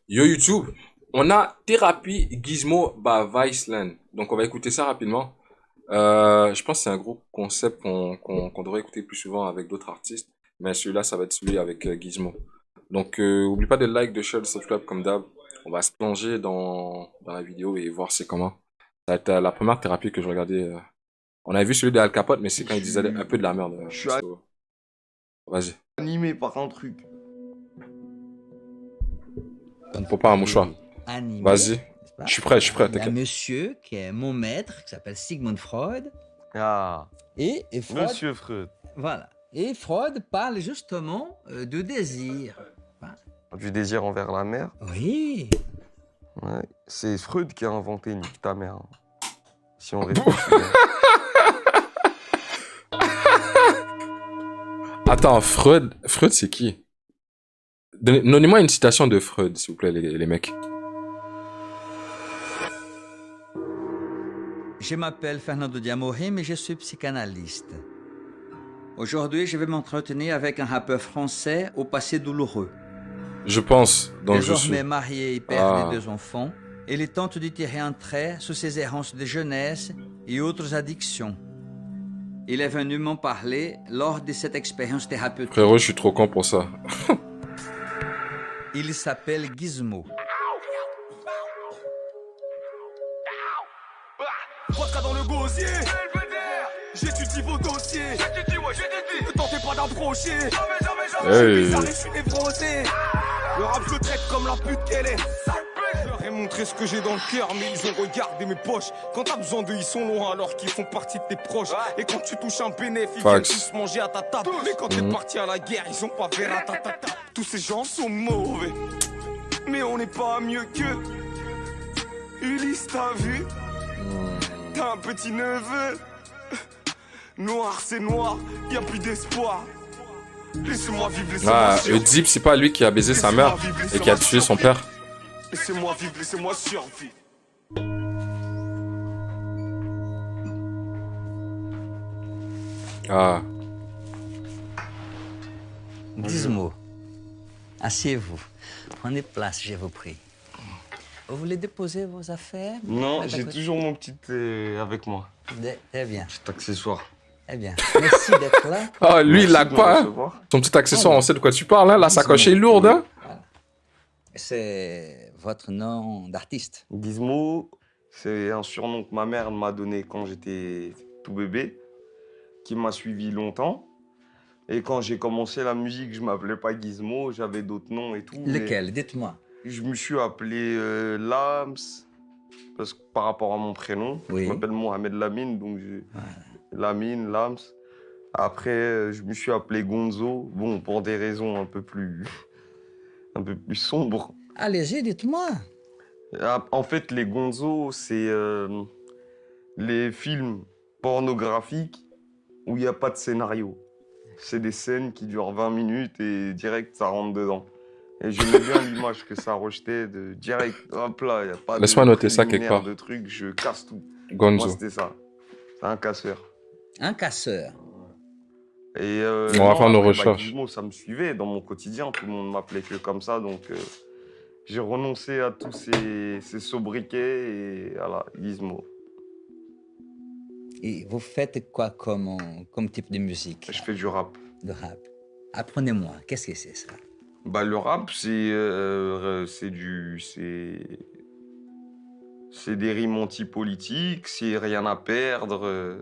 Yo YouTube, on a Thérapie Gizmo by Viceland. Donc on va écouter ça rapidement. Je pense que c'est un gros concept qu'on devrait écouter plus souvent avec d'autres artistes. Mais celui-là, ça va être celui avec Gizmo. Donc oublie pas de like, de share, de subscribe comme d'hab. On va se plonger dans la vidéo et voir c'est comment. Ça va être la première thérapie que je regardais. On avait vu celui de Al Capote, mais c'est quand il disait un peu de la merde. Je suis Vas-y, animé par un truc. il ne faut pas un mouchoir. Animé, Vas-y, n'est-ce pas? je suis prêt, Il y a un t'inquiète. monsieur qui est mon maître, qui s'appelle Sigmund Freud. Ah, Et Freud, Monsieur Freud. voilà. Et Freud parle justement de désir. Voilà. Du désir envers la mère. Oui. Ouais. C'est Freud qui a inventé Nique ta mère. Si on réfléchit bien. Attends, Freud c'est qui? Donnez-moi une citation de Freud, s'il vous plaît, les mecs. Je m'appelle Fernando Diamorim et je suis psychanalyste. Aujourd'hui, je vais m'entretenir avec un rappeur français au passé douloureux. Je pense, donc je suis. Désormais marié et père de Ah. 2 enfants, il tente de tirer un trait sur ses errances de jeunesse et autres addictions. Il est venu m'en parler lors de cette expérience thérapeutique. Frérot, je suis trop con pour ça. Il s'appelle Gizmo. Vodka dans le gosier, j'étudie vos dossiers. Ne tentez pas d'approcher. Hey. Je suis névrosé. Le rap je le traite comme la pute qu'elle est. Je leur ai montré ce que j'ai dans le cœur, mais ils ont regardé mes poches. Quand t'as besoin d'eux, ils sont loin alors qu'ils font partie de tes proches. Et quand tu touches un bénéfice, ils viennent tous manger à ta table. Mais quand t'es parti à la guerre, ils ont pas verra ta tata. Tous ces gens sont mauvais, mais on n'est pas mieux qu'eux. Ulysse, t'as vu? T'as un petit neveu. Noir, c'est noir, y a plus d'espoir. Laissez-moi vivre, laissez-moi Ah, survivre. Deep, c'est pas lui qui a baisé sa mère et qui a tué son père. Laissez-moi vivre, laissez-moi survivre. Ah. Gizmo, asseyez-vous. Prenez place, je vous prie. Vous voulez déposer vos affaires? Non, Mettre à j'ai côté. toujours mon petit avec moi. Très bien, Petit accessoire. très bien. Merci d'être là. Ah, lui, il Merci lag de me pas, hein. recevoir. Son petit accessoire, on sait de quoi tu parles, hein. La sacoche est lourde, hein. Voilà. C'est votre nom d'artiste. Gizmo, c'est un surnom que ma mère m'a donné quand j'étais tout bébé, qui m'a suivi longtemps. Et quand j'ai commencé la musique, je m'appelais pas Gizmo, j'avais d'autres noms et tout. mais Lequel? Dites-moi. Je me suis appelé Lams, parce que par rapport à mon prénom, Oui. je m'appelle Mohamed Lamine, donc Lamine, Lams. Après, je me suis appelé Gonzo, bon, pour des raisons un peu plus sombres. Allez-y, dites-moi. En fait, les Gonzo, c'est les films pornographiques où il n'y a pas de scénario. C'est des scènes qui durent 20 minutes et direct, ça rentre dedans. Et j'aimais bien l'image que ça rejetait de direct, hop là, il n'y a pas de Laisse-moi noter ça quelque préliminaire, part. de trucs, je casse tout. Moi, Gonzo. c'était ça. C'est un casseur. Un casseur. Et On va faire nos après, recherches. Gizmo, ça me suivait dans mon quotidien, tout le monde m'appelait que comme ça, donc j'ai renoncé à tous ces sobriquets et voilà, Gizmo. Et vous faites quoi comme type de musique? Je fais du rap. De rap. Apprenez-moi, qu'est-ce que c'est ça? Bah, le rap, c'est des rimes anti-politiques, c'est rien à perdre,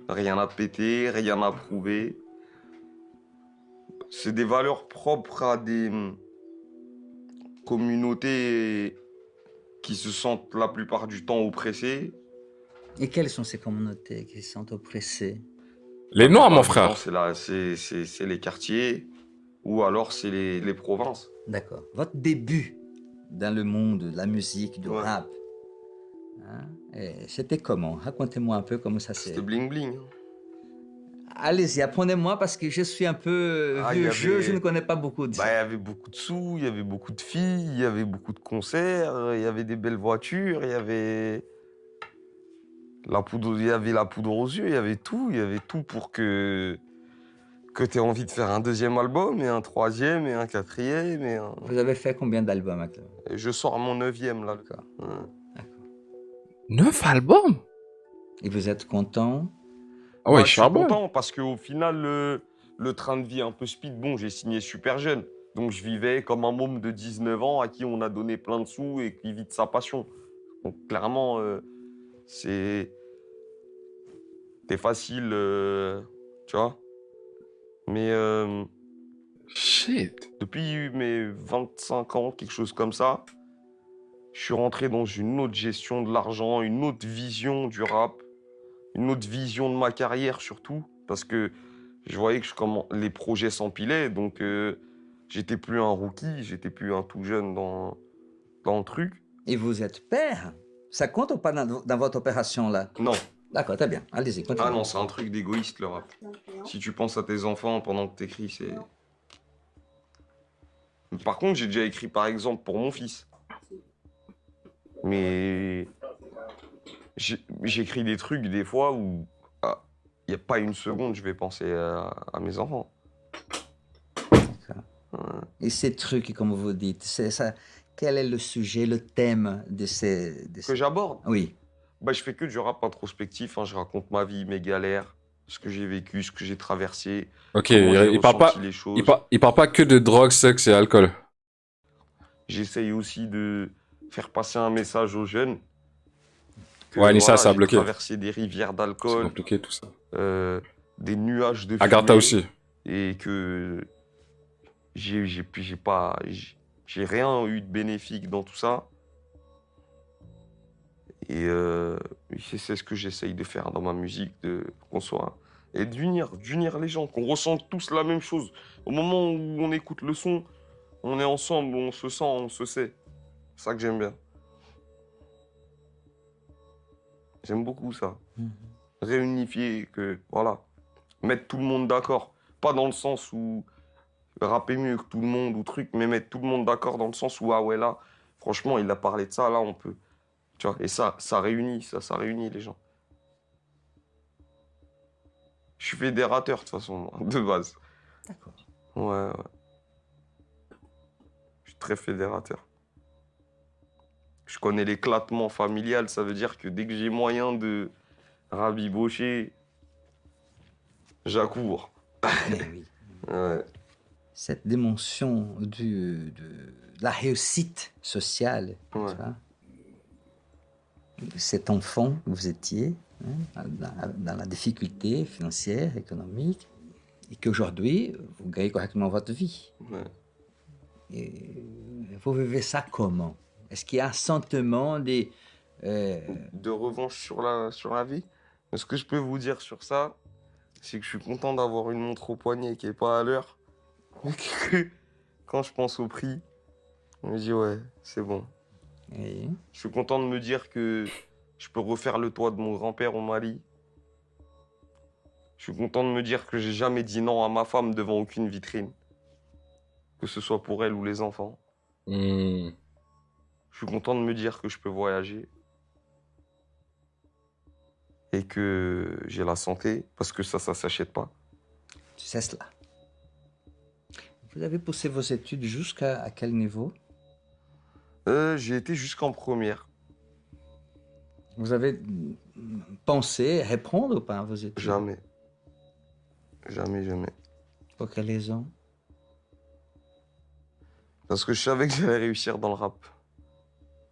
rien à péter, rien à prouver. C'est des valeurs propres à des communautés qui se sentent la plupart du temps oppressées. Et quelles sont ces communautés qui sont oppressées? Les La noirs, mon plupart du frère. temps, c'est les quartiers ou alors c'est les provinces. D'accord. Votre début dans le monde de la musique, du Ouais. rap, hein, c'était comment? Racontez-moi un peu comment ça s'est... C'était bling bling. Allez-y, apprenez-moi parce que je suis un peu Ah, il y vieux jeu, avait- je ne connais pas beaucoup de Bah, il y ça. avait beaucoup de sous, il y avait beaucoup de filles, il y avait beaucoup de concerts, il y avait des belles voitures, il y avait la poudre aux yeux, il y avait tout pour que Que t'aies envie de faire un deuxième album, et un troisième, et un quatrième, et un... Vous avez fait combien d'albums actuellement? Et je sors mon 9e, là. D'accord. Ouais. D'accord. 9 albums? Et vous êtes content? Ah ouais, Bah, je suis charbonne. content parce qu'au final, le train de vie un peu speed, bon, j'ai signé super jeune. Donc, je vivais comme un môme de 19 ans à qui on a donné plein de sous et qui vit de sa passion. Donc, clairement, c'est facile, tu vois. Mais Shit. depuis mes 25 ans, quelque chose comme ça, je suis rentré dans une autre gestion de l'argent, une autre vision du rap, une autre vision de ma carrière surtout, parce que je voyais que les projets s'empilaient, donc j'étais plus un rookie, j'étais plus un tout jeune dans le truc. Et vous êtes père? Ça compte ou pas dans votre opération là? Non, D'accord, très bien. Allez-y, continuez. ah non, c'est un truc d'égoïste le rap. Si tu penses à tes enfants pendant que t'écris, c'est... Par contre, j'ai déjà écrit par exemple pour mon fils. Mais j'écris des trucs des fois où il n'y a pas une seconde je vais penser à mes enfants. D'accord. Ouais. Et ces trucs, comme vous dites, c'est ça. Quel est le sujet, le thème de ces... Que j'aborde, Oui. bah, je fais que du rap introspectif, hein. Je raconte ma vie, mes galères, ce que j'ai vécu, ce que j'ai traversé, Ok, comment j'ai il parle pas, ressenti les choses. il parle pas que de drogue, sexe et alcool. J'essaye aussi de faire passer un message aux jeunes. Que, Ouais, Anissa, ça a j'ai bloqué. traversé des rivières C'est d'alcool, compliqué tout ça. des nuages de Agartha fumée, aussi. et que j'ai rien eu de bénéfique dans tout ça. Et c'est ce que j'essaye de faire dans ma musique, et d'unir les gens, qu'on ressente tous la même chose. Au moment où on écoute le son, on est ensemble, on se sent, on se sait. C'est ça que j'aime bien. J'aime beaucoup ça. Réunifier, voilà, mettre tout le monde d'accord. Pas dans le sens où rapper mieux que tout le monde ou truc, mais mettre tout le monde d'accord dans le sens où, ah ouais, là, franchement, il a parlé de ça, là, on peut. Tu vois, et ça réunit, ça réunit les gens. Je suis fédérateur, de toute façon, moi, de base. D'accord. Ouais. Je suis très fédérateur. Je connais l'éclatement familial, ça veut dire que dès que j'ai moyen de rabibocher, j'accours. Mais oui. Ouais. Cette dimension de la réussite sociale, Ouais. tu vois, cet enfant que vous étiez, hein, dans la difficulté financière, économique, et qu'aujourd'hui, vous gagnez correctement votre vie. Ouais. Et vous vivez ça comment? Est-ce qu'il y a un sentiment des... De revanche sur la vie. Mais ce que je peux vous dire sur ça, c'est que je suis content d'avoir une montre au poignet qui est pas à l'heure. Mais que quand je pense au prix, je me dis ouais, c'est bon. oui. Je suis content de me dire que je peux refaire le toit de mon grand-père au Mali. Je suis content de me dire que j'ai jamais dit non à ma femme devant aucune vitrine. Que ce soit pour elle ou les enfants. Hmm. Je suis content de me dire que je peux voyager. Et que j'ai la santé, parce que ça s'achète pas. C'est cela. Vous avez poussé vos études jusqu'à quel niveau? J'ai été jusqu'en première. Vous avez pensé répondre ou pas à vos études? Jamais. Jamais. Pour quelle raison? Parce que je savais que j'allais réussir dans le rap.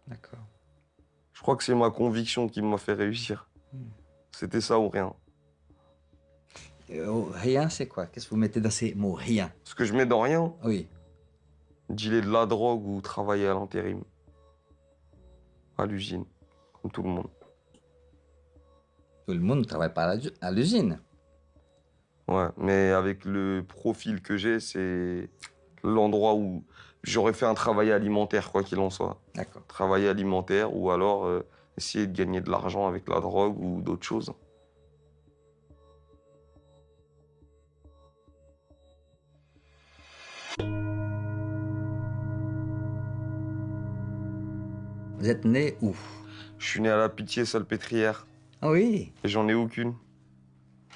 D'accord. Je crois que c'est ma conviction qui m'a fait réussir. C'était ça ou rien. Rien, c'est quoi? Qu'est-ce que vous mettez dans ces mots? Rien. Ce que je mets dans rien, Oui. dealer de la drogue ou travailler à l'intérim. À l'usine, comme tout le monde. Tout le monde ne travaille pas à l'usine. Ouais, mais avec le profil que j'ai, c'est l'endroit où j'aurais fait un travail alimentaire, quoi qu'il en soit. D'accord. Travail alimentaire ou alors essayer de gagner de l'argent avec la drogue ou d'autres choses. Vous êtes né où? Je suis né à la Pitié-Salpêtrière Ah oui. et j'en ai aucune.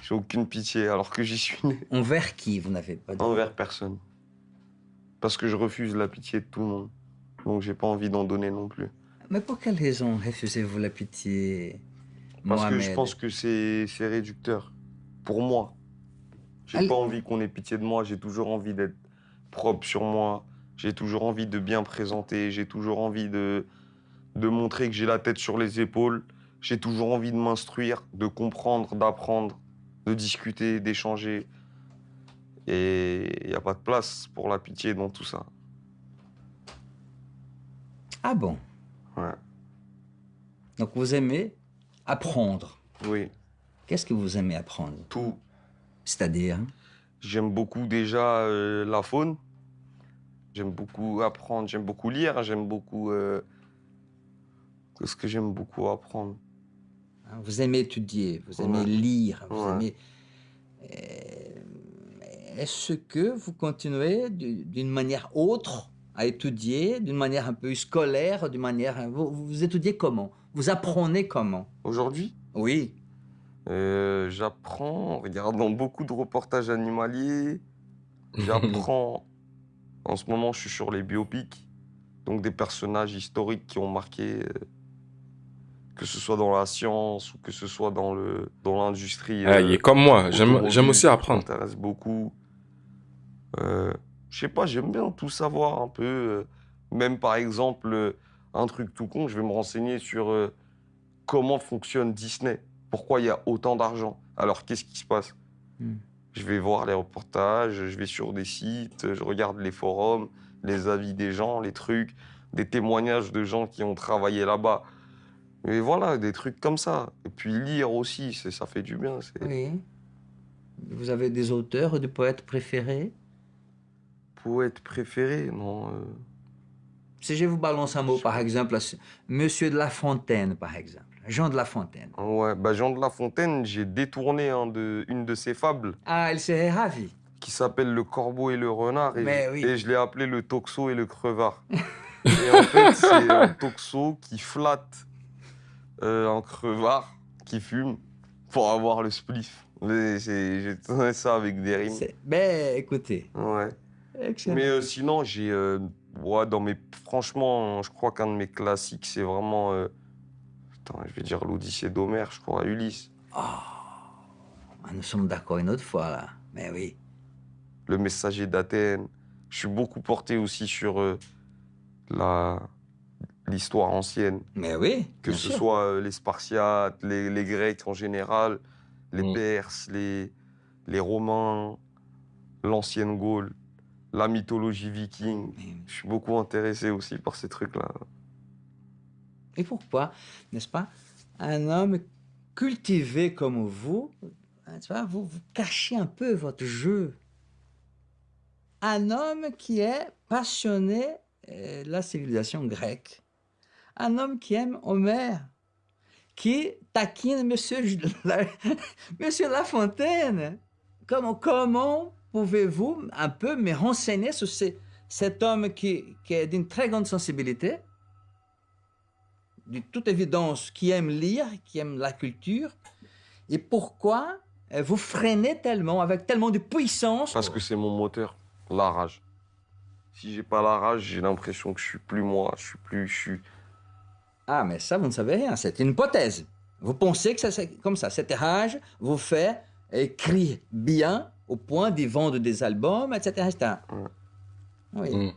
J'ai aucune pitié alors que j'y suis né. Envers qui vous n'avez pas de... Envers personne. Parce que je refuse la pitié de tout le monde. Donc j'ai pas envie d'en donner non plus. Mais pour quelle raison refusez-vous la pitié, Parce que je Mohamed? pense que c'est réducteur. Pour moi. J'ai Allez. pas envie qu'on ait pitié de moi. J'ai toujours envie d'être propre sur moi. J'ai toujours envie de bien présenter. J'ai toujours envie de montrer que j'ai la tête sur les épaules. J'ai toujours envie de m'instruire, de comprendre, d'apprendre, de discuter, d'échanger. Et il n'y a pas de place pour la pitié dans tout ça. Ah bon? Ouais. Donc vous aimez apprendre. Oui, Qu'est-ce que vous aimez apprendre? tout. C'est-à-dire? J'aime beaucoup déjà la faune. J'aime beaucoup apprendre, j'aime beaucoup lire, j'aime beaucoup... Qu'est-ce que j'aime beaucoup apprendre? Vous aimez étudier, vous aimez Ouais. lire, vous Ouais. aimez... Est-ce que vous continuez d'une manière autre à étudier, d'une manière un peu scolaire, d'une manière... Vous étudiez comment? Vous apprenez comment? Aujourd'hui, Oui. j'apprends en regardant beaucoup de reportages animaliers. J'apprends... En ce moment, je suis sur les biopics. Donc des personnages historiques qui ont marqué... que ce soit dans la science ou que ce soit dans l'industrie. Ah, il est comme moi. J'aime automobile, aussi qui apprendre. m'intéresse beaucoup. Je sais pas, j'aime bien tout savoir un peu. Même par exemple, un truc tout con, je vais me renseigner sur comment fonctionne Disney. Pourquoi il y a autant d'argent? Alors qu'est-ce qui se passe? Je vais voir les reportages, je vais sur des sites, je regarde les forums, les avis des gens, les trucs, des témoignages de gens qui ont travaillé là-bas. Et voilà, des trucs comme ça. Et puis lire aussi, ça fait du bien. Oui. Vous avez des auteurs, des poètes préférés? Poète préféré, non. Si je vous balance un mot, par exemple, Monsieur de La Fontaine, par exemple, Jean de La Fontaine. Ouais, bah Jean de La Fontaine, j'ai détourné une de ses fables Ah, il serait ravi. qui s'appelle Le Corbeau et le Renard Mais oui. et je l'ai appelé Le Toxo et le Crevard. Et en fait, c'est un toxo qui flatte un crevard qui fume pour avoir le spliff. J'ai tourné ça avec des rimes. Ben, écoutez. Ouais. Excellent. Mais sinon, j'ai... ouais, franchement, je crois qu'un de mes classiques, c'est vraiment... Attends, je vais dire l'Odyssée d'Homère, je crois, Ulysse. Nous sommes d'accord une autre fois, là. Mais oui. Le Messager d'Athènes. Je suis beaucoup porté aussi sur l'histoire ancienne. Mais oui, Que bien ce sûr. soit les Spartiates, les Grecs en général, les Mm. Perses, les Romains, l'ancienne Gaule, la mythologie viking. Je suis beaucoup intéressé aussi par ces trucs-là. Et pourquoi, n'est-ce pas, un homme cultivé comme vous, tu vois, vous cachez un peu votre jeu. Un homme qui est passionné de la civilisation grecque. Un homme qui aime Homère, qui taquine Monsieur La Fontaine. Comment pouvez-vous un peu me renseigner sur cet homme qui est d'une très grande sensibilité, de toute évidence, qui aime lire, qui aime la culture, et pourquoi vous freinez tellement, avec tellement de puissance? Parce que c'est mon moteur, la rage. Si j'ai pas la rage, j'ai l'impression que je suis plus moi, je suis... Ah, mais ça, vous ne savez rien, c'est une hypothèse. Vous pensez que c'est comme ça, cette rage vous fait écrire bien au point d'y vendre des albums, etc. etc. Oui. Mm.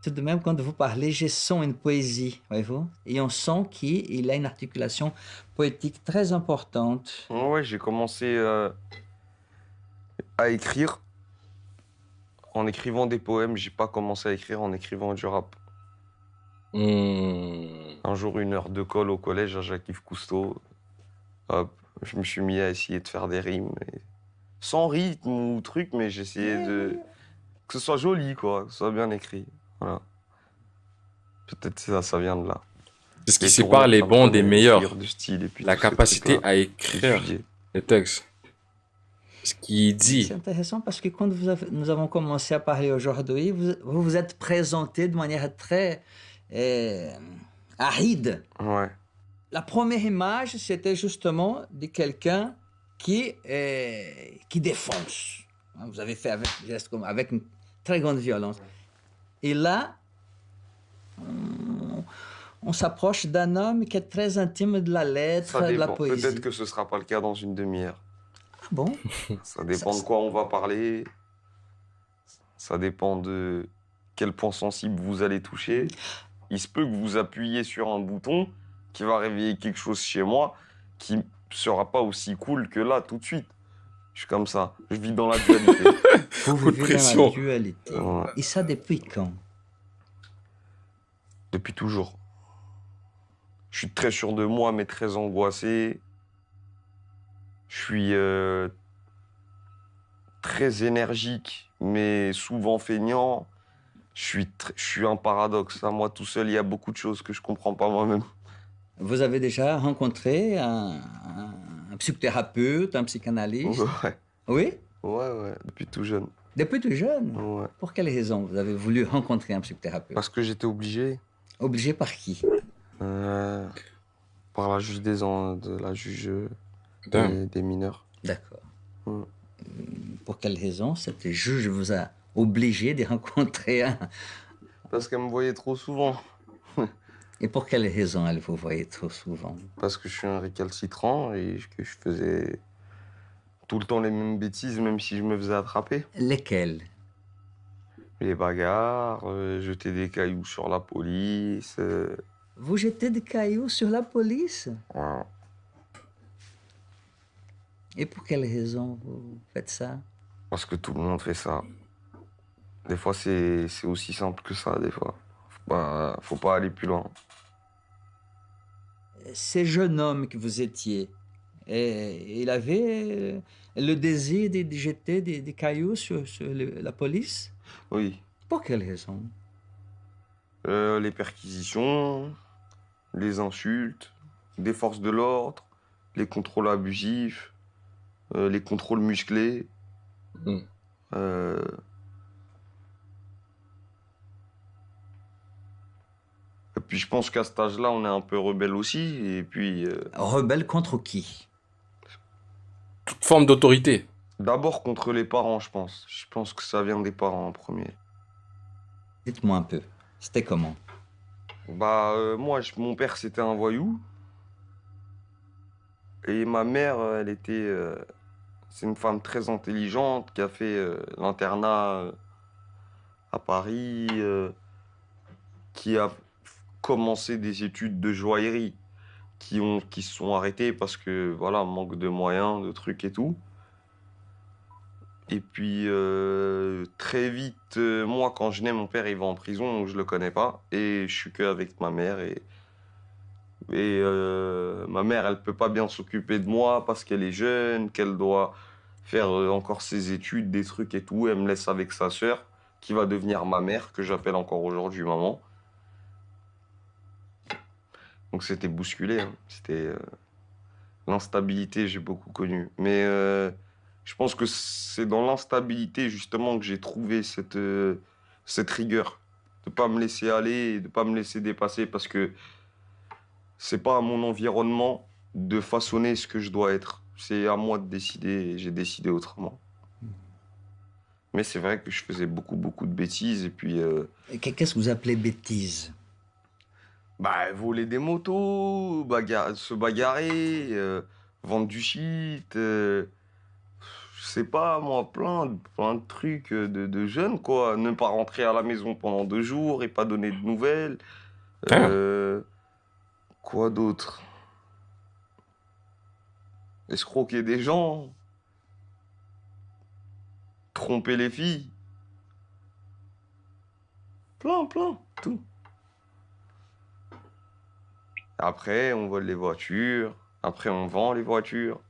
Tout de même, quand vous parlez, je sens une poésie, voyez-vous? Et on sent qu'il a une articulation poétique très importante. Ouais, j'ai commencé à écrire. En écrivant des poèmes, j'ai pas commencé à écrire en écrivant du rap. Mm. Un jour, une heure de colle au collège à Jacques-Yves Cousteau. Hop, je me suis mis à essayer de faire des rimes. Sans rythme ou truc, mais j'essayais de... Que ce soit joli, quoi, que ce soit bien écrit. Voilà. Peut-être ça vient de là. C'est ce qui Et sépare tourner, les ça me bons prenait des une meilleurs. figure de style et puis La tous ces capacité trucs-là, à écrire étudier. les textes. Ce qu'il dit. C'est intéressant parce que quand nous avons commencé à parler aujourd'hui, vous vous êtes présenté de manière très aride. Ouais. La première image, c'était justement de quelqu'un qui défonce. Hein, vous avez fait avec, geste avec une très grande violence. Et là, on s'approche d'un homme qui est très intime de la lettre, Ça de la dépend. poésie. Peut-être que ce sera pas le cas dans une demi-heure. Ah bon? Ça dépend de quoi on va parler. Ça dépend de quel point sensible vous allez toucher. Il se peut que vous appuyiez sur un bouton qui va réveiller quelque chose chez moi qui sera pas aussi cool que là tout de suite. Je suis comme ça. Je vis dans la dualité. Vous Coup de vivez dans pression. la dualité. Ouais. Et ça depuis quand? Depuis toujours. Je suis très sûr de moi, mais très angoissé. Je suis très énergique, mais souvent feignant. Je suis un paradoxe. À moi tout seul, il y a beaucoup de choses que je comprends pas moi-même. Vous avez déjà rencontré un psychothérapeute, un psychanalyste? Ouais, Oui? ouais, depuis tout jeune. Depuis tout jeune? Ouais. Pour quelle raison vous avez voulu rencontrer un psychothérapeute? Parce que j'étais obligé. Obligé par qui? Par la juge de la juge Damn. des mineurs. D'accord. Mm. Pour quelle raison cette juge vous a obligé de rencontrer un... Parce qu'elle me voyait trop souvent. Et pour quelle raison elle vous voyait trop souvent? Parce que je suis un récalcitrant et que je faisais tout le temps les mêmes bêtises, même si je me faisais attraper. Lesquelles? Les bagarres, jeter des cailloux sur la police. Vous jetez des cailloux sur la police? Ouais. Et pour quelle raison vous faites ça? Parce que tout le monde fait ça. Des fois, c'est aussi simple que ça, des fois. Faut pas aller plus loin. Ces jeunes hommes que vous étiez, il avait le désir de jeter des cailloux sur la police? Oui. Pour quelle raison? Les perquisitions, les insultes, des forces de l'ordre, les contrôles abusifs, les contrôles musclés. Mm. Et puis je pense qu'à cet âge-là, on est un peu rebelle aussi. Et puis, Rebelle contre qui? Toute forme d'autorité. d'abord contre les parents, je pense. Je pense que ça vient des parents en premier. Dites-moi un peu, c'était comment? Moi, mon père, c'était un voyou. Et ma mère, c'est une femme très intelligente qui a fait l'internat à Paris, qui a commencé des études de joaillerie, qui se sont arrêtées parce que, voilà, manque de moyens, de trucs et tout. Et puis, très vite, moi, quand je nais, mon père, il va en prison, donc je le connais pas. Et je suis qu'avec ma mère. Et ma mère, elle peut pas bien s'occuper de moi parce qu'elle est jeune, qu'elle doit faire encore ses études, des trucs et tout. Elle me laisse avec sa sœur, qui va devenir ma mère, que j'appelle encore aujourd'hui maman. Donc c'était bousculé, hein. C'était l'instabilité, j'ai beaucoup connu. Mais je pense que c'est dans l'instabilité justement que j'ai trouvé cette rigueur, de pas me laisser aller, de pas me laisser dépasser, parce que c'est pas à mon environnement de façonner ce que je dois être. C'est à moi de décider et j'ai décidé autrement. Mais c'est vrai que je faisais beaucoup de bêtises et puis Qu'est-ce que vous appelez bêtise? voler des motos, se bagarrer, vendre du shit, je sais pas moi, plein de trucs de jeunes quoi. Ne pas rentrer à la maison pendant 2 jours et pas donner de nouvelles. Quoi d'autre? Escroquer des gens, tromper les filles. Plein, tout. Après, on vole les voitures. Après, on vend les voitures.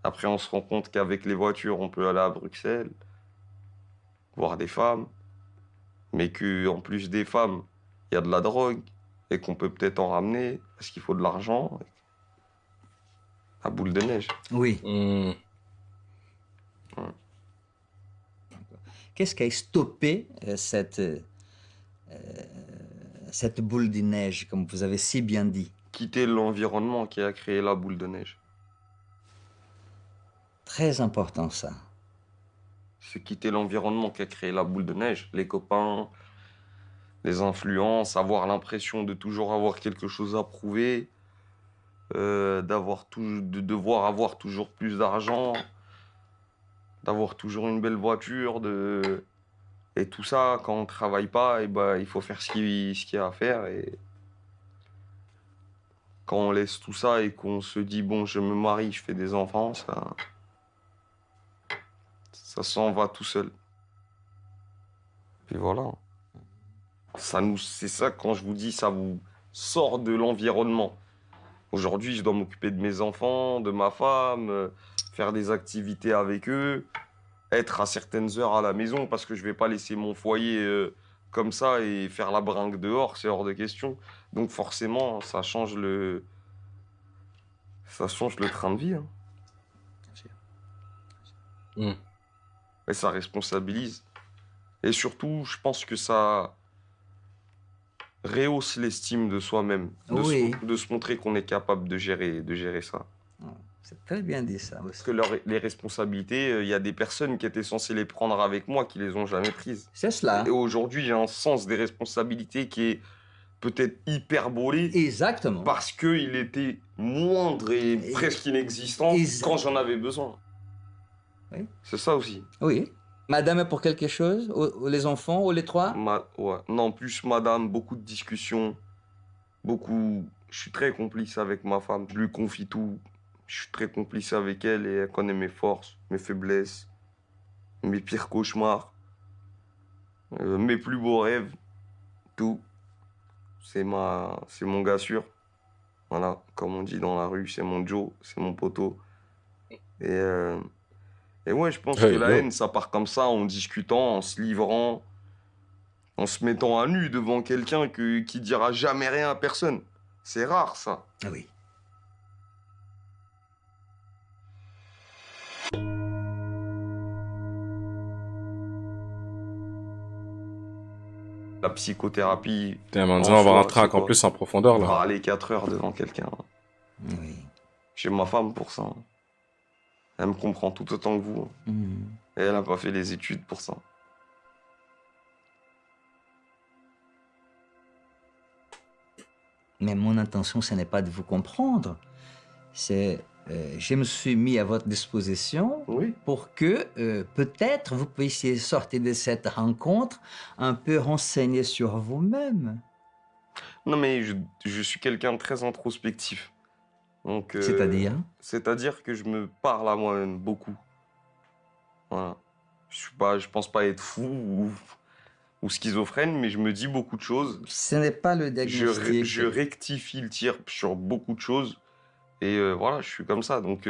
Après, on se rend compte qu'avec les voitures, on peut aller à Bruxelles, voir des femmes. Mais qu'en plus des femmes, il y a de la drogue. Et qu'on peut peut-être en ramener parce qu'il faut de l'argent. À boule de neige. Oui. Mm. Qu'est-ce qui a stoppé cette boule de neige, comme vous avez si bien dit? quitter l'environnement qui a créé la boule de neige. Très important ça. C'est quitter l'environnement qui a créé la boule de neige. Les copains, les influences, avoir l'impression de toujours avoir quelque chose à prouver, de devoir avoir toujours plus d'argent, d'avoir toujours une belle voiture, et tout ça, quand on travaille pas, et ben, il faut faire ce qu'il y a à faire. Et quand on laisse tout ça et qu'on se dit, bon, je me marie, je fais des enfants, ça s'en va tout seul. Puis voilà. C'est ça, quand je vous dis, ça vous sort de l'environnement. Aujourd'hui, je dois m'occuper de mes enfants, de ma femme, faire des activités avec eux, être à certaines heures à la maison parce que je vais pas laisser mon foyer comme ça et faire la bringue dehors, c'est hors de question. Donc forcément, ça change le train de vie, hein. Hmm. Et ça responsabilise. Et surtout, je pense que ça rehausse l'estime de soi-même, Oui. de se montrer qu'on est capable de gérer ça. C'est très bien dit ça Parce aussi. que les responsabilités, il y a des personnes qui étaient censées les prendre avec moi qui les ont jamais prises. C'est cela. Et aujourd'hui, j'ai un sens des responsabilités qui est peut-être hyperbolé Exactement. parce qu'il était moindre et presque inexistant quand j'en avais besoin. Oui. C'est ça aussi. Oui. Madame est pour quelque chose? Ou les enfants? Ou les trois? Ouais. Non, plus madame, beaucoup de discussions, beaucoup. Je suis très complice avec ma femme. Je lui confie tout. Je suis très complice avec elle et elle connaît mes forces, mes faiblesses, mes pires cauchemars, mes plus beaux rêves, tout. C'est mon gars sûr. Voilà, comme on dit dans la rue, c'est mon Joe, c'est mon poteau. Et ouais, je pense que Hey, la yo. haine, ça part comme ça, en discutant, en se livrant, en se mettant à nu devant quelqu'un qui dira jamais rien à personne. C'est rare, ça. Ah oui. La psychothérapie, Putain, en maintenant, on va soi, rentrer c'est encore quoi? plus en profondeur, là. Parler 4 heures devant quelqu'un. Oui. J'ai ma femme pour ça. Elle me comprend tout autant que vous. Hmm. Et elle n'a pas fait les études pour ça. Mais mon intention, ce n'est pas de vous comprendre. C'est, je me suis mis à votre disposition Oui. pour que peut-être vous puissiez sortir de cette rencontre un peu renseigné sur vous-même. Non, mais je suis quelqu'un de très introspectif. Donc, C'est-à-dire? c'est-à-dire que je me parle à moi-même beaucoup. Voilà. Je pense pas être fou ou schizophrène, mais je me dis beaucoup de choses. Ce n'est pas le diagnostic. Je rectifie le tir sur beaucoup de choses. Et voilà, je suis comme ça. Donc,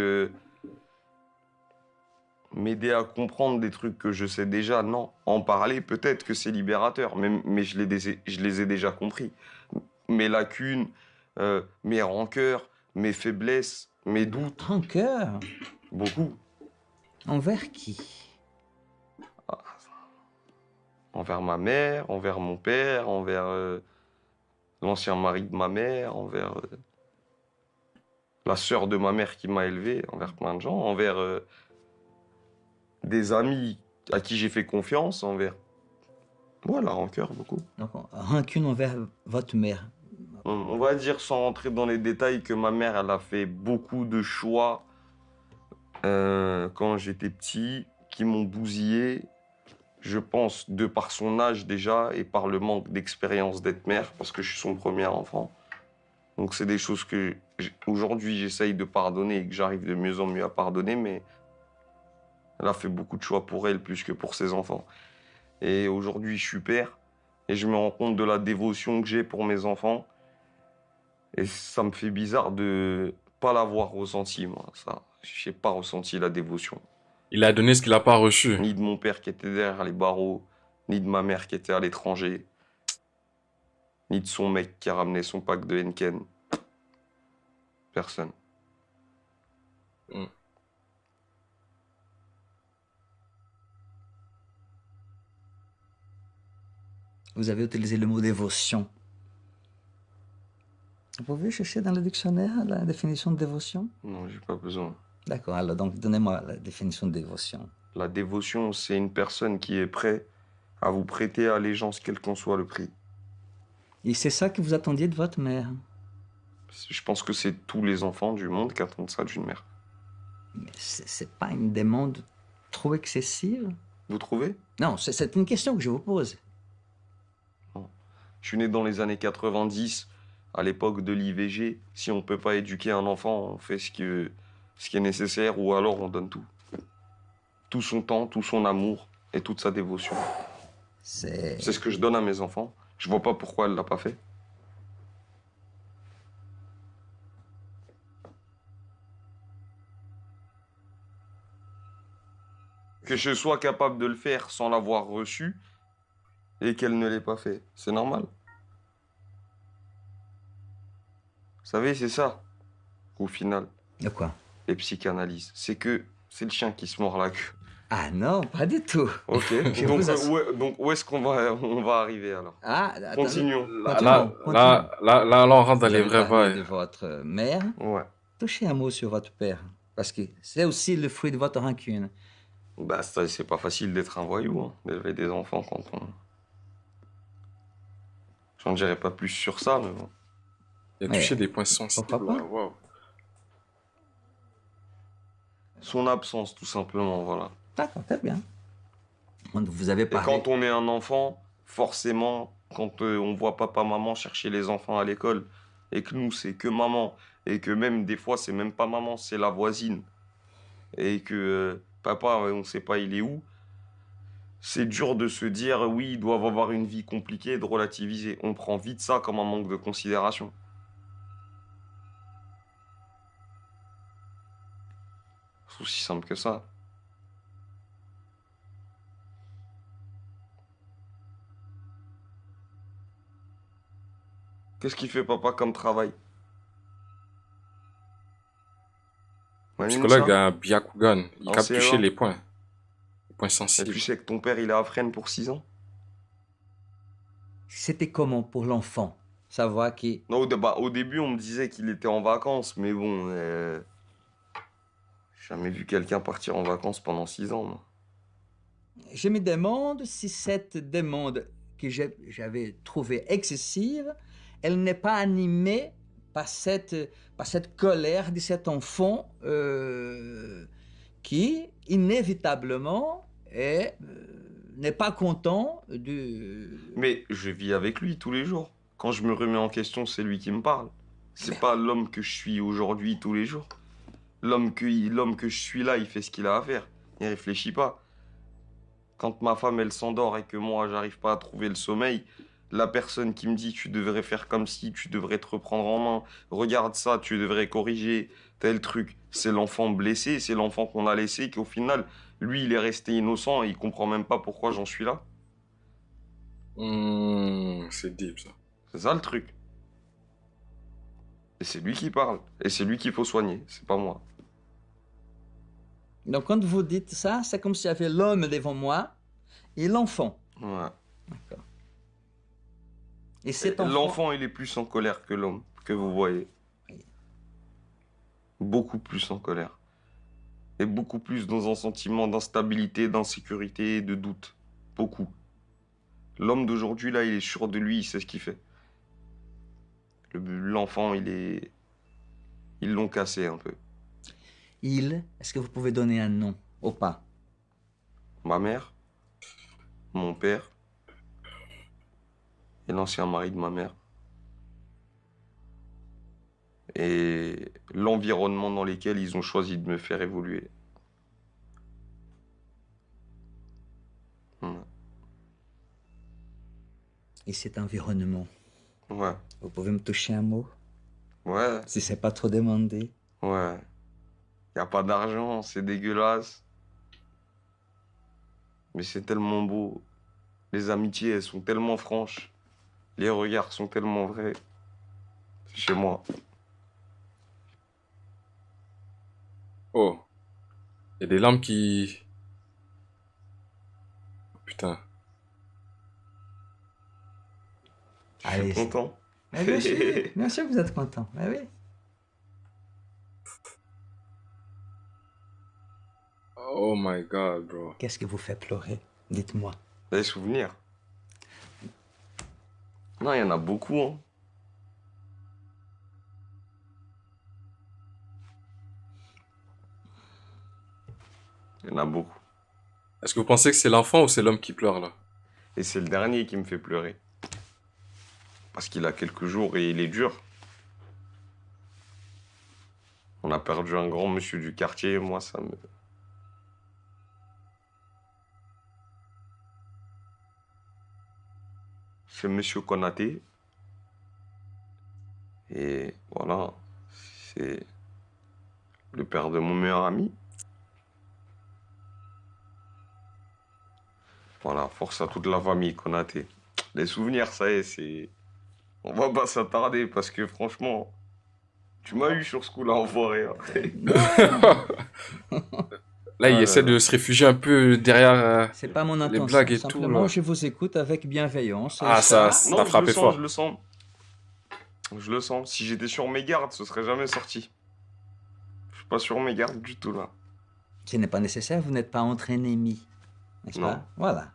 m'aider à comprendre des trucs que je sais déjà, non. En parler, peut-être que c'est libérateur, mais je les ai déjà compris. Mes lacunes, mes rancœurs, mes faiblesses, mes doutes, Rancœur? beaucoup. Envers qui? Envers ma mère, envers mon père, envers l'ancien mari de ma mère, envers la sœur de ma mère qui m'a élevé, envers plein de gens, envers des amis à qui j'ai fait confiance, envers... Ouais, la rancœur, beaucoup. Donc, rancune envers votre mère. On va dire, sans rentrer dans les détails, que ma mère, elle a fait beaucoup de choix quand j'étais petit, qui m'ont bousillé, je pense, de par son âge déjà, et par le manque d'expérience d'être mère, parce que je suis son premier enfant. Donc c'est des choses que, aujourd'hui, j'essaye de pardonner et que j'arrive de mieux en mieux à pardonner, mais elle a fait beaucoup de choix pour elle, plus que pour ses enfants. Et aujourd'hui, je suis père, et je me rends compte de la dévotion que j'ai pour mes enfants. Et ça me fait bizarre de pas l'avoir ressenti, moi, ça. J'ai pas ressenti la dévotion. Il a donné ce qu'il n'a pas reçu. Ni de mon père qui était derrière les barreaux, ni de ma mère qui était à l'étranger, ni de son mec qui a ramené son pack de Henken. Personne. Mm. Vous avez utilisé le mot dévotion. Vous pouvez chercher dans le dictionnaire la définition de dévotion? Non, j'ai pas besoin. D'accord, alors donc donnez-moi la définition de dévotion. La dévotion, c'est une personne qui est prête à vous prêter allégeance, quel qu'en soit le prix. Et c'est ça que vous attendiez de votre mère? Je pense que c'est tous les enfants du monde qui attendent ça d'une mère. Mais c'est pas une demande trop excessive? Vous trouvez? Non, c'est une question que je vous pose. Je suis né dans les années 90, à l'époque de l'IVG. Si on peut pas éduquer un enfant, on fait ce qui est nécessaire ou alors on donne tout. Tout son temps, tout son amour et toute sa dévotion. C'est C'est ce que je donne à mes enfants. Je vois pas pourquoi elle l'a pas fait. Que je sois capable de le faire sans l'avoir reçu et qu'elle ne l'ait pas fait. C'est normal. Vous savez, c'est ça, au final, de quoi? les psychanalyses. C'est que c'est le chien qui se mord la queue. Ah non, pas du tout. Ok. Je donc, vous assure. donc, où est-ce on va arriver alors? Ah, attendez. Continuons. Là, on rentre dans Vous les avez vrais parlé bails. de votre mère. Ouais. Touchez un mot sur votre père, parce que c'est aussi le fruit de votre rancune. Bah, c'est pas facile d'être un voyou, hein, d'élever des enfants quand on... J'en dirais pas plus sur ça, mais bon. Il a Ouais. touché des points sensibles. Pourquoi pas? Là, waouh. Son absence, tout simplement, voilà. D'accord, très bien. Donc, vous avez Et parlé. quand on est un enfant, forcément, quand on voit papa, maman chercher les enfants à l'école, et que nous, c'est que maman, et que même des fois, c'est même pas maman, c'est la voisine, et que papa, on sait pas il est où, c'est dur de se dire, oui, ils doivent avoir une vie compliquée et de relativiser. On prend vite ça comme un manque de considération. C'est aussi simple que ça. Qu'est-ce qu'il fait papa comme travail? Psychologue à Byakugan. Il En capte CE1. toucher les points. Les points Et sensibles. tu sais que ton père, il est à Fresnes pour 6 ans? C'était comment pour l'enfant? Savoir qui. Non, au début, on me disait qu'il était en vacances, mais bon, j'ai jamais vu quelqu'un partir en vacances pendant 6 ans, moi. Je me demande si cette demande que j'avais trouvée excessive, elle n'est pas animée par cette colère de cet enfant qui, inévitablement, n'est pas content de... Mais je vis avec lui tous les jours. Quand je me remets en question, c'est lui qui me parle. C'est pas l'homme que je suis aujourd'hui tous les jours. L'homme que je suis là, il fait ce qu'il a à faire. Il réfléchit pas. Quand ma femme, elle s'endort et que moi, j'arrive pas à trouver le sommeil, la personne qui me dit tu devrais faire comme ci, tu devrais te reprendre en main, regarde ça, tu devrais corriger tel truc, c'est l'enfant blessé, c'est l'enfant qu'on a laissé, qu'au final, lui, il est resté innocent et il comprend même pas pourquoi j'en suis là. C'est deep, ça. C'est ça le truc. Et c'est lui qui parle. Et c'est lui qu'il faut soigner, c'est pas moi. Donc quand vous dites ça, c'est comme s'il y avait l'homme devant moi et l'enfant. Ouais. D'accord. Et cet enfant... L'enfant, il est plus en colère que l'homme, que vous voyez. Oui. Beaucoup plus en colère. Et beaucoup plus dans un sentiment d'instabilité, d'insécurité et de doute. Beaucoup. L'homme d'aujourd'hui, là, il est sûr de lui, il sait ce qu'il fait. L'enfant, ils l'ont cassé un peu. Est-ce que vous pouvez donner un nom ou pas? Ma mère, mon père et l'ancien mari de ma mère. Et l'environnement dans lequel ils ont choisi de me faire évoluer. Ouais. Et cet environnement, Ouais. vous pouvez me toucher un mot? Ouais. Si c'est pas trop demandé. Ouais. Y a pas d'argent, c'est dégueulasse. Mais c'est tellement beau. Les amitiés, elles sont tellement franches. Les regards sont tellement vrais. C'est chez moi. Oh. Il y a des larmes qui... Putain. Je suis Allez. content. Mais bien sûr que vous êtes content. Mais oui. Oh my God, bro. Qu'est-ce qui vous fait pleurer? Dites-moi. Les souvenirs. Non, il y en a beaucoup, hein. Il y en a beaucoup. Est-ce que vous pensez que c'est l'enfant ou c'est l'homme qui pleure là? Et c'est le dernier qui me fait pleurer. Parce qu'il a quelques jours et il est dur. On a perdu un grand monsieur du quartier, moi ça me... C'est monsieur Konaté. Et voilà, c'est le père de mon meilleur ami. Voilà, force à toute la famille Konaté. Les souvenirs, ça y est, c'est... On va pas s'attarder parce que franchement, tu m'as eu sur ce coup-là, enfoiré, hein. Là, il Ah là essaie là. de se réfugier un peu derrière C'est pas mon les intention. blagues et tout. Simplement, Là. je vous écoute avec bienveillance. Et Ah, ça ça, a Non, frappé fort. je le sens. Je le sens. Si j'étais sur mes gardes, ce serait jamais sorti. Je suis pas sur mes gardes du tout, là. ce n'est pas nécessaire. Vous n'êtes pas entre ennemis. N'est-ce Non. pas? Voilà.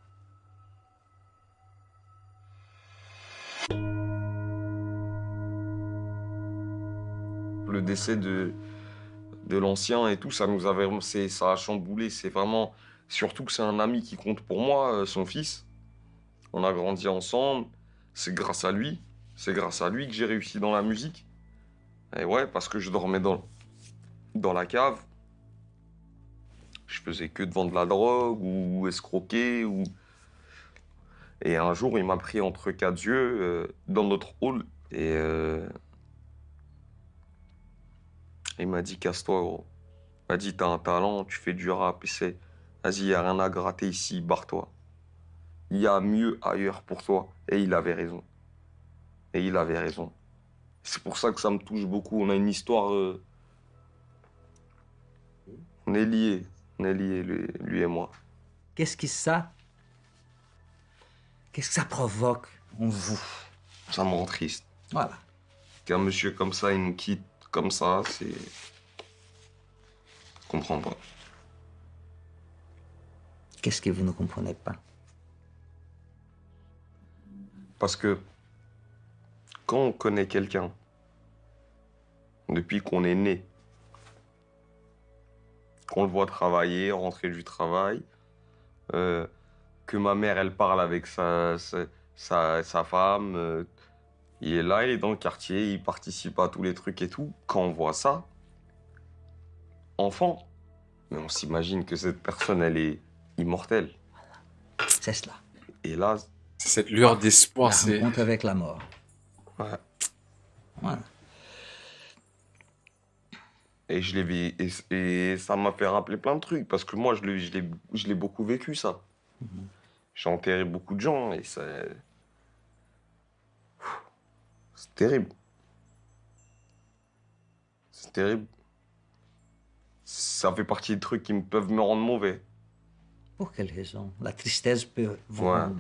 Le décès de l'ancien et tout, ça nous avait... ça a chamboulé. C'est vraiment... Surtout que c'est un ami qui compte pour moi, son fils. On a grandi ensemble. C'est grâce à lui. C'est grâce à lui que j'ai réussi dans la musique. Et ouais, parce que je dormais dans la cave. Je faisais que de vendre de la drogue ou escroquer ou... Et un jour, il m'a pris entre quatre yeux dans notre hall et il m'a dit casse-toi, gros. Il m'a dit t'as un talent, tu fais du rap, et c'est... Vas-y, y a rien à gratter ici, barre-toi. Il y a mieux ailleurs pour toi. Et il avait raison. Et il avait raison. C'est pour ça que ça me touche beaucoup. On a une histoire... On est liés. On est liés, lui et moi. Qu'est-ce que ça provoque en vous? Ça me rend triste. Voilà. Qu'un monsieur comme ça, il nous quitte comme ça, c'est... Je comprends pas. Qu'est-ce que vous ne comprenez pas? Parce que quand on connaît quelqu'un, depuis qu'on est né, qu'on le voit travailler, rentrer du travail, que ma mère, elle parle avec sa femme, il est là, il est dans le quartier, il participe à tous les trucs et tout. Quand on voit ça, enfant, mais on s'imagine que cette personne, elle est immortelle. C'est cela. Et là, C'est cette lueur d'espoir. La C'est rencontre avec la mort. ouais. Voilà. Et je l'ai et ça m'a fait rappeler plein de trucs parce que moi je l'ai beaucoup vécu ça. J'ai enterré beaucoup de gens et c'est terrible. C'est terrible. Ça fait partie des trucs qui peuvent me rendre mauvais. Pour quelle raison? La tristesse peut vous Ouais. rendre.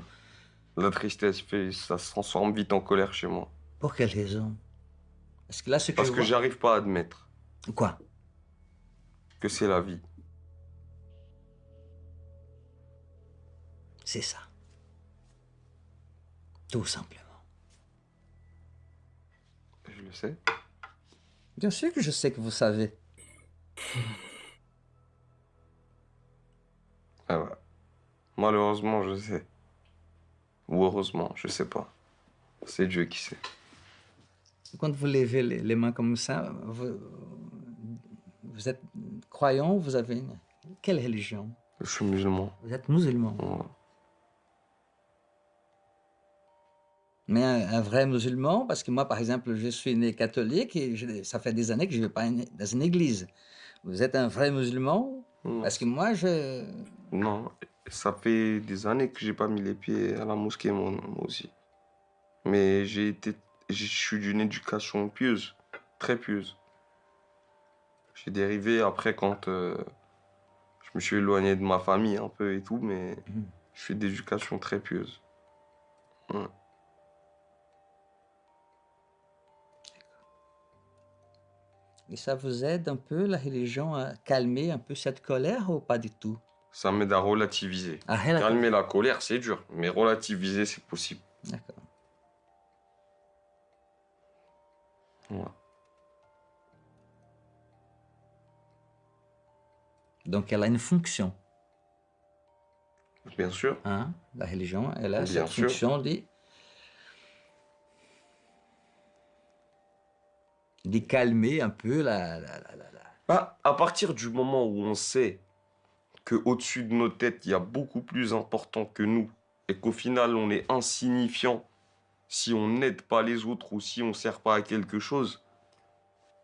La tristesse ça se transforme vite en colère chez moi. Pour quelle raison? Parce que là, ce que Parce je que vois... j'arrive pas à admettre Quoi? que c'est la vie. C'est ça. Tout simplement. Je le sais. Bien sûr que je sais que vous savez. Ah ouais. Malheureusement, je sais. Ou heureusement, je sais pas. C'est Dieu qui sait. Quand vous levez les mains comme ça, vous êtes croyant, vous avez quelle religion? Je suis musulman. Vous êtes musulman. Ouais. Mais un vrai musulman, parce que moi, par exemple, je suis né catholique et ça fait des années que je ne vais pas dans une église. Vous êtes un vrai musulman? Non. Parce que moi, Non, ça fait des années que j'ai pas mis les pieds à la mosquée, moi aussi. Mais je suis d'une éducation pieuse, très pieuse. J'ai dérivé après quand je me suis éloigné de ma famille un peu et tout, mais je suis d'éducation très pieuse. Ouais. Et ça vous aide un peu, la religion, à calmer un peu cette colère ou pas du tout? Ça m'aide à relativiser. À relativiser. Calmer la colère, c'est dur, mais relativiser, c'est possible. D'accord. Ouais. Donc elle a une fonction, Bien sûr. hein? La religion, elle a Bien cette sûr. fonction de calmer un peu Bah, à partir du moment où on sait que au-dessus de nos têtes, il y a beaucoup plus important que nous, et qu'au final, on est insignifiant si on n'aide pas les autres ou si on sert pas à quelque chose,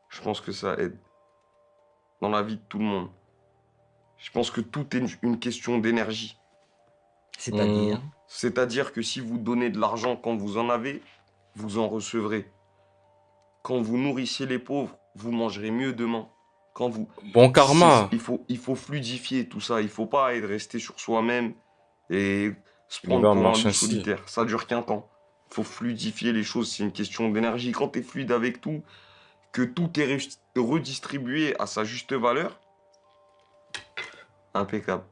je pense que ça aide dans la vie de tout le monde. Je pense que tout est une question d'énergie. c'est-à-dire, C'est-à-dire que si vous donnez de l'argent quand vous en avez, vous en recevrez. Quand vous nourrissez les pauvres, vous mangerez mieux demain. Quand vous... Bon karma. Il faut fluidifier tout ça. Il faut pas être resté sur soi-même et se prendre L'univers pour un marche loup ainsi. solitaire. Ça dure qu'un temps. Il faut fluidifier les choses. C'est une question d'énergie. Quand tu es fluide avec tout, que tout est redistribué à sa juste valeur, impeccable.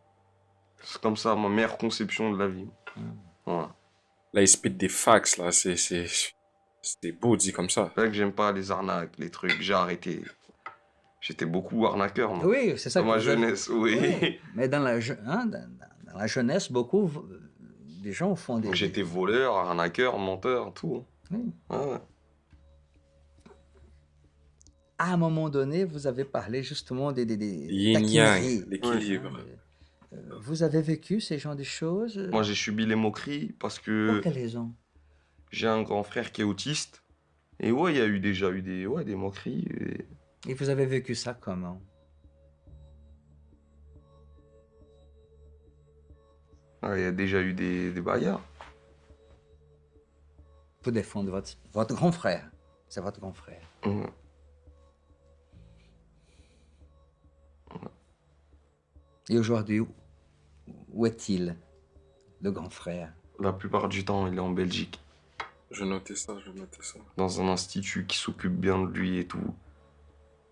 C'est comme ça ma meilleure conception de la vie. Voilà. Là, il spit des fax, là. C'est beau dit comme ça. C'est vrai que j'aime pas les arnaques, les trucs. J'ai arrêté. J'étais beaucoup arnaqueur, moi. oui, c'est ça Dans que ma vous avez- jeunesse, oui. Oui, mais dans dans la jeunesse, beaucoup des gens font des... J'étais voleur, arnaqueur, menteur, tout. Oui. Ah ouais. À un moment donné, vous avez parlé justement des Yin-yang, taquineries. l'équilibre. Vous avez vécu ces genres de choses? Moi, j'ai subi les moqueries parce Pour que quelle raison? j'ai un grand frère qui est autiste. Et ouais, il y a eu déjà eu des moqueries. Et vous avez vécu ça comment? Il y a déjà eu des bagarres. Pour défendre votre grand frère. C'est votre grand frère. Ouais. Et aujourd'hui, où est-il, le grand frère? La plupart du temps, il est en Belgique, Je notais ça, je notais ça. dans un institut qui s'occupe bien de lui et tout.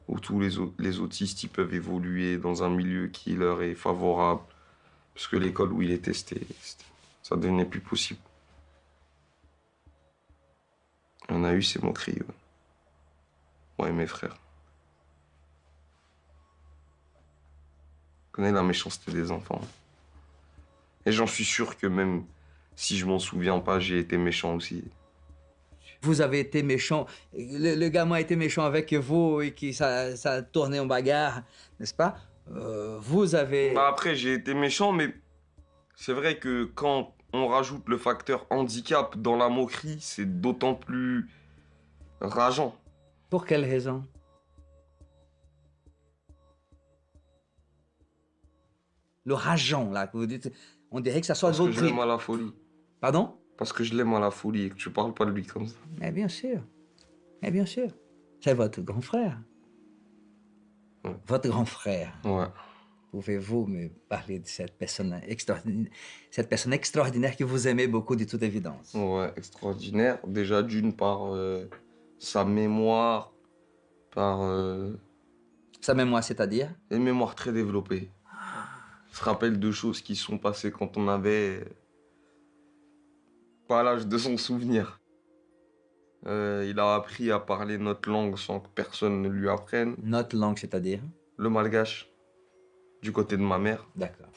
Où tous les autistes ils peuvent évoluer dans un milieu qui leur est favorable. Parce que l'école où il est testé, ça devenait plus possible. On a eu ces moqueries, ouais. Moi et mes frères. On connaît la méchanceté des enfants. Et j'en suis sûr que même si je m'en souviens pas, j'ai été méchant aussi. Vous avez été méchant, le gamin a été méchant avec vous et ça a tourné en bagarre, n'est-ce pas? Vous avez... Bah après, j'ai été méchant, mais c'est vrai que quand on rajoute le facteur handicap dans la moquerie, c'est d'autant plus rageant. Pour quelle raison? Le rageant, là, que vous dites, on dirait que ça sort de Parce que votre je l'aime trip. à la folie. Pardon? Parce que je l'aime à la folie et que tu parles pas de lui comme ça. Mais bien sûr. Mais bien sûr. C'est votre grand frère. Ouais. Votre grand frère. Ouais. Pouvez-vous me parler de cette personne extraordinaire que vous aimez beaucoup, de toute évidence? Ouais, extraordinaire. Déjà, d'une par sa mémoire, par Ça, même moi, c'est-à-dire? une mémoire très développée. Il se rappelle de choses qui sont passées quand on avait pas l'âge de son souvenir. Il a appris à parler notre langue sans que personne ne lui apprenne. Notre langue, c'est-à-dire? Le malgache, du côté de ma mère. D'accord.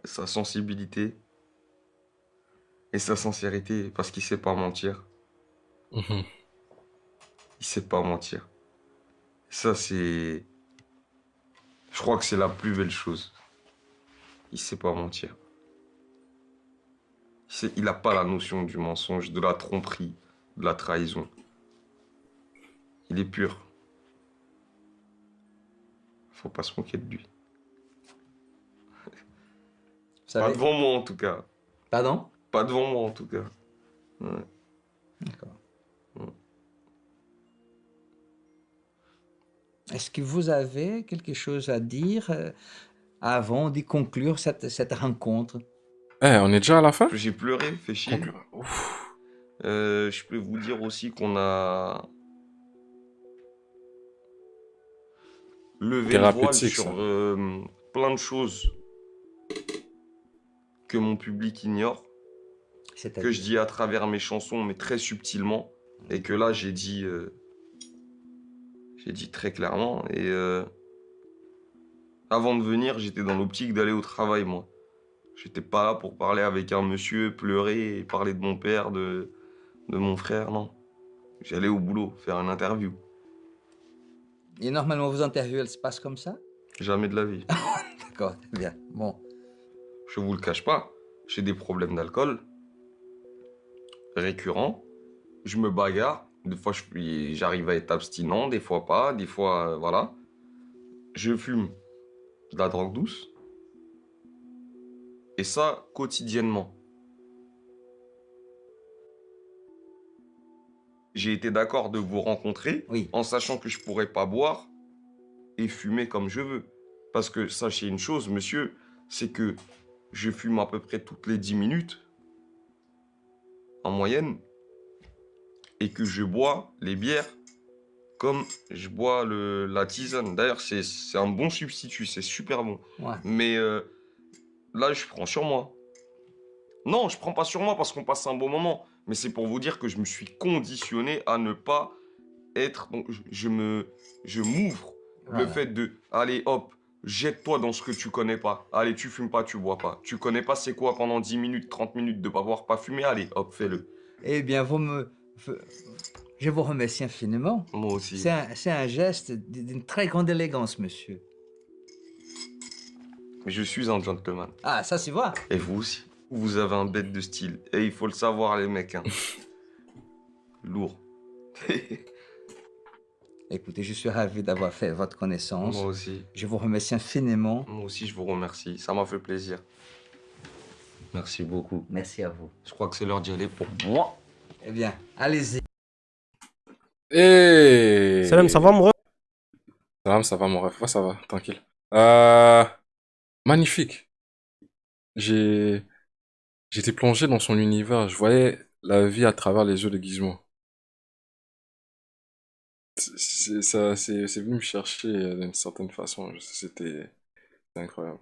Sa sensibilité et sa sincérité, parce qu'il sait pas mentir. Mhm. Il sait pas mentir. Ça, c'est... Je crois que c'est la plus belle chose. Il sait pas mentir. Il a pas la notion du mensonge, de la tromperie, de la trahison. Il est pur. Faut pas se moquer de lui. Vous Pas savez... devant moi, en tout cas. Pardon? Pas devant moi, en tout cas. Ouais. D'accord. Mm. Est-ce que vous avez quelque chose à dire avant de conclure cette rencontre? Eh, on est déjà à la fin? J'ai pleuré, fait chier. Ouf. Je peux vous dire aussi qu'on a levé le voile Thérapeutique, sur ça. plein de choses que mon public ignore, que je C'est-à-dire. dis à travers mes chansons, mais très subtilement, et que là j'ai dit très clairement. Et avant de venir, j'étais dans l'optique d'aller au travail, moi. J'étais pas là pour parler avec un monsieur, pleurer et parler de mon père, de mon frère, non. J'allais au boulot, faire une interview. Et normalement, vos interviews, elles se passent comme ça? Jamais de la vie. D'accord, très bien. Bon. Je vous le cache pas, j'ai des problèmes d'alcool récurrents. Je me bagarre. Des fois, j'arrive à être abstinent, des fois pas, des fois, voilà. Je fume de la drogue douce. Et ça, quotidiennement. J'ai été d'accord de vous rencontrer Oui. en sachant que je pourrais pas boire et fumer comme je veux. Parce que sachez une chose, monsieur, c'est que je fume à peu près toutes les 10 minutes, en moyenne, et que je bois les bières comme je bois la tisane. D'ailleurs, c'est un bon substitut, c'est super bon. Ouais. Mais là, je prends sur moi. Non, je prends pas sur moi parce qu'on passe un bon moment. Mais c'est pour vous dire que je me suis conditionné à ne pas être... Donc, je m'ouvre. Le Voilà. fait de, allez, hop, jette-toi dans ce que tu connais pas. Allez, tu fumes pas, tu bois pas. Tu connais pas c'est quoi pendant 10 minutes, 30 minutes de pas boire, pas fumer. Allez, hop, fais-le. Eh bien, je vous remercie infiniment. Moi aussi. C'est un geste d'une très grande élégance, monsieur. Mais je suis un gentleman. Ah, ça, c'est vrai. Et vous aussi. Vous avez un bête de style. Et il faut le savoir, les mecs. Hein. Lourd. Écoutez, je suis ravi d'avoir fait votre connaissance. Moi aussi. Je vous remercie infiniment. Moi aussi, je vous remercie. Ça m'a fait plaisir. Merci beaucoup. Merci à vous. Je crois que c'est l'heure d'y aller pour moi. Eh bien, allez-y. Et... Salam, ça va, mon ref? Ça va, mon ref. Ouais, ça va, tranquille. Euh, Magnifique. J'ai... J'étais plongé dans son univers. Je voyais la vie à travers les yeux de Gizmo. C'est venu me chercher d'une certaine façon. C'était incroyable.